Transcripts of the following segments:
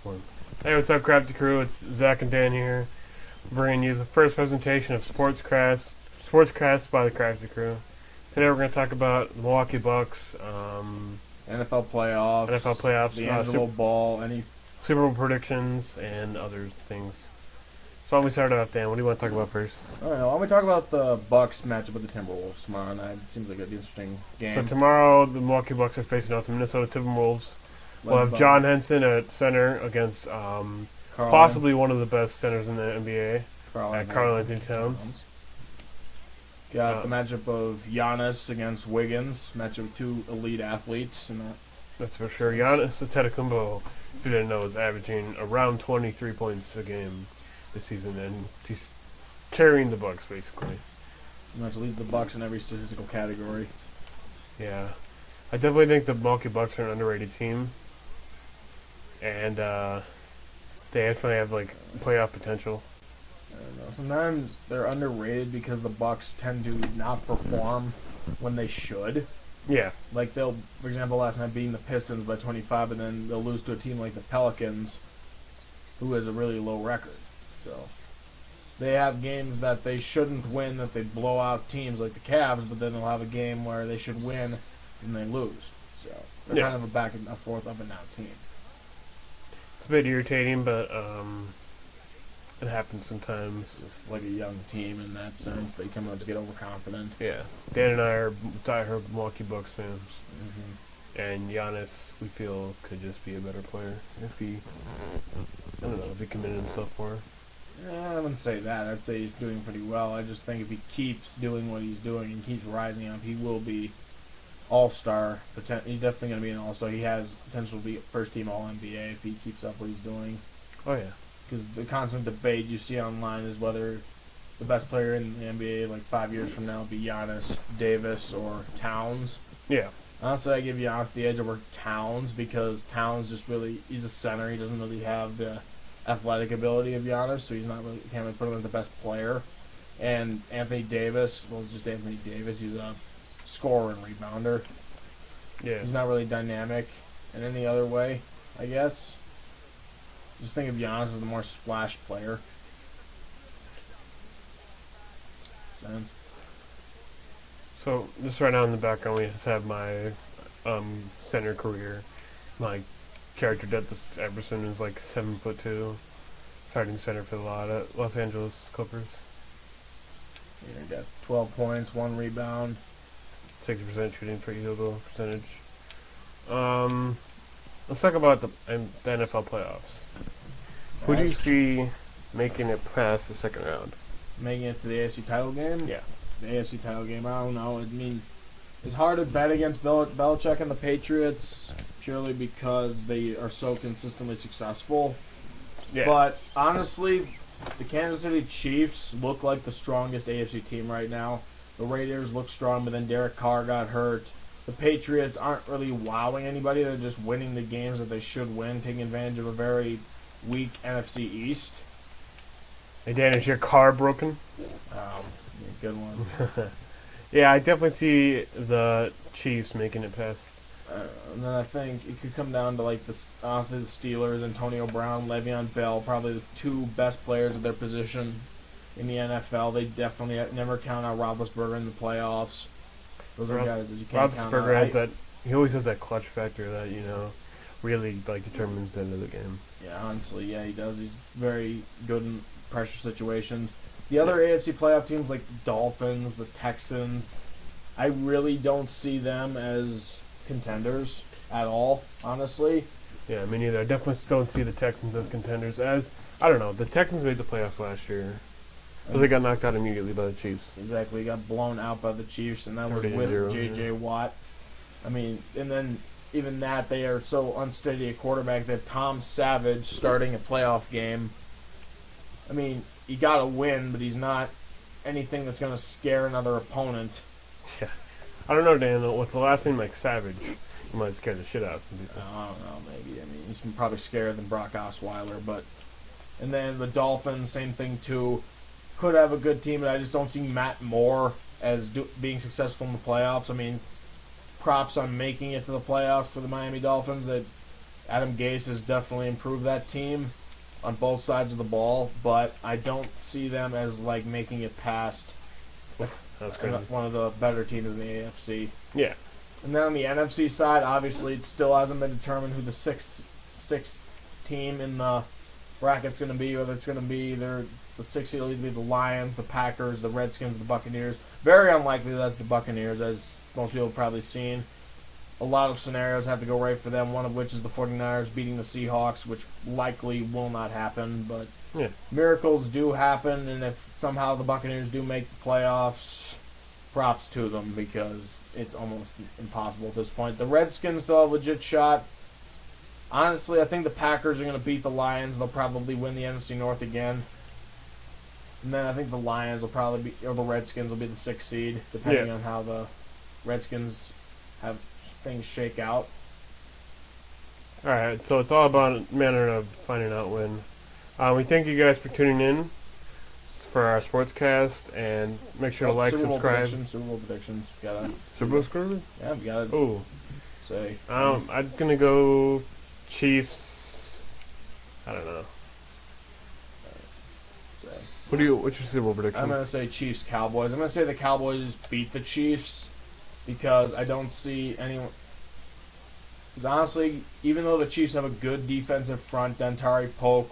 one. Hey, what's up, Crafty Crew? It's Zach and Dan here, bringing you the first presentation of SportsCraft by the Crafty Crew. Today we're going to talk about the Milwaukee Bucks, NFL playoffs, the Angelo Ball, any Super Bowl predictions, and other things. So, let me start off, Dan. What do you want to talk about first? I don't know. Why don't we talk about the Bucks matchup with the Timberwolves tomorrow night? It seems like an interesting game. So tomorrow, the Milwaukee Bucks are facing off the Minnesota Timberwolves. We'll have John Henson at center against possibly one of the best centers in the NBA, Karl Anthony Towns. Got the matchup of Giannis against Wiggins, matchup of two elite athletes. That's for sure. Giannis Antetokounmpo, if you didn't know, is averaging around 23 points a game this season, and he's carrying the Bucks basically. He leads the Bucks in every statistical category. Yeah, I definitely think the Milwaukee Bucks are an underrated team, and they definitely have playoff potential. I don't know. Sometimes they're underrated because the Bucks tend to not perform when they should. Yeah. Like they'll, for example, last night beating the Pistons by 25, and then they'll lose to a team like the Pelicans, who has a really low record. So they have games that they shouldn't win, that they blow out teams like the Cavs, but then they'll have a game where they should win and they lose. So they're kind of a back and forth, up and down team. It's a bit irritating, but it happens sometimes. It's like a young team in that sense. They come out to get overconfident. Yeah. Dan and I are diehard Milwaukee Bucks fans. Mm-hmm. And Giannis, we feel, could just be a better player if he, if he committed himself more. I wouldn't say that. I'd say he's doing pretty well. I just think if he keeps doing what he's doing and keeps rising up, he will be all-star. He's definitely going to be an all-star. He has potential to be first-team All-NBA if he keeps up what he's doing. Oh, yeah. Because the constant debate you see online is whether the best player in the NBA 5 years from now will be Giannis, Davis, or Towns. Yeah. Honestly, I give Giannis the edge over Towns because Towns he's a center. He doesn't really have the athletic ability of Giannis, so can't really put him as the best player. And Anthony Davis, it's just Anthony Davis. He's a scorer and rebounder. Yeah. He's not really dynamic in any other way, I guess. Just think of Giannis as the more splash player. Sense. So, just right now in the background, we just have my center career. My character depth Everson is 7'2", starting center for the Los Angeles Clippers. You got 12 points, 1 rebound, 60% shooting field goal percentage. Let's talk about the NFL playoffs. Who do you see making it past the second round? Making it to the AFC title game? Yeah. The AFC title game, I don't know. I mean, it's hard to bet against Belichick and the Patriots purely because they are so consistently successful. Yeah. But honestly, the Kansas City Chiefs look like the strongest AFC team right now. The Raiders look strong, but then Derek Carr got hurt. The Patriots aren't really wowing anybody. They're just winning the games that they should win, taking advantage of a very weak NFC East. Hey, Dan, is your car broken? Good one. Yeah, I definitely see the Chiefs making it past. And then I think it could come down to honestly the Steelers, Antonio Brown, Le'Veon Bell, probably the two best players of their position in the NFL. They definitely never count out Roethlisberger in the playoffs. Those are guys that you can't count out. Roethlisberger has that. He always has that clutch factor that really determines the end of the game. Yeah, honestly, yeah, he does. He's very good in pressure situations. The other AFC playoff teams like the Dolphins, the Texans, I really don't see them as contenders at all, honestly. Yeah, me neither. I definitely don't see the Texans as contenders. I don't know, the Texans made the playoffs last year, but they got knocked out immediately by the Chiefs. Exactly, got blown out by the Chiefs, and that was with 30-0, J.J. Watt. I mean, and then even that, they are so unsteady at quarterback that Tom Savage starting a playoff game, I mean, he got a win, but he's not anything that's going to scare another opponent. Yeah. I don't know, Dan, with the last name like Savage, he might scare the shit out of some people. I don't know, maybe. I mean, he's probably scarier than Brock Osweiler, but... And then the Dolphins, same thing, too. Could have a good team, but I just don't see Matt Moore as being successful in the playoffs. I mean, props on making it to the playoffs for the Miami Dolphins. That Adam Gase has definitely improved that team on both sides of the ball, but I don't see them as like making it past That's crazy. one of the better teams in the AFC. Yeah. And then on the NFC side, obviously, it still hasn't been determined who the sixth team in the bracket's going to be, whether it's going to be either the sixth seed will either be the Lions, the Packers, the Redskins, the Buccaneers. Very unlikely that's the Buccaneers, as most people have probably seen. A lot of scenarios have to go right for them, one of which is the 49ers beating the Seahawks, which likely will not happen, but Yeah. miracles do happen, and if somehow the Buccaneers do make the playoffs, props to them because it's almost impossible at this point. The Redskins still have a legit shot. Honestly, I think the Packers are going to beat the Lions. They'll probably win the NFC North again. And then I think the Lions will probably be, or the Redskins will be the 6th seed, depending on how the Redskins have things shake out. Alright, so it's all about a matter of finding out when. We thank you guys for tuning in for our SportsCast, and make sure to like, Super Bowl subscribe. Super Bowl predictions. Gotta, Super Bowl score? yeah, we gotta Ooh. say. I'm gonna go Chiefs. I don't know. Say. What's your Super Bowl prediction? I'm gonna say Chiefs Cowboys. I'm gonna say the Cowboys beat the Chiefs because I don't see anyone. Because honestly, even though the Chiefs have a good defensive front, Dentari Poe,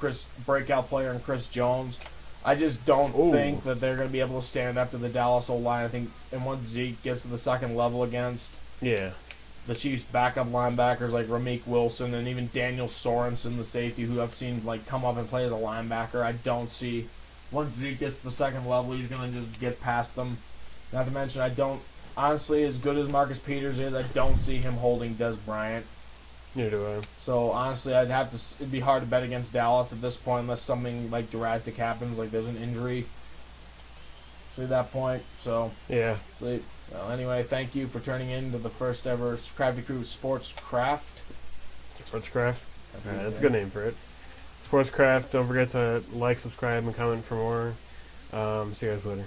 breakout player, and Chris Jones, I just don't think that they're going to be able to stand up to the Dallas O-line. I think, and once Zeke gets to the second level against the Chiefs' backup linebackers like Ramik Wilson and even Daniel Sorensen, the safety, who I've seen like come up and play as a linebacker, I don't see. Once Zeke gets to the second level, he's going to just get past them. Not to mention, I don't. Honestly, as good as Marcus Peters is, I don't see him holding Des Bryant. Neither do I. So honestly, it'd be hard to bet against Dallas at this point unless something like drastic happens, like there's an injury. So at that point, Yeah. Well, anyway, thank you for turning in to the first ever Crafty Crew SportsCraft. SportsCraft? Alright, that's a good name for it. SportsCraft, don't forget to like, subscribe, and comment for more. See you guys later.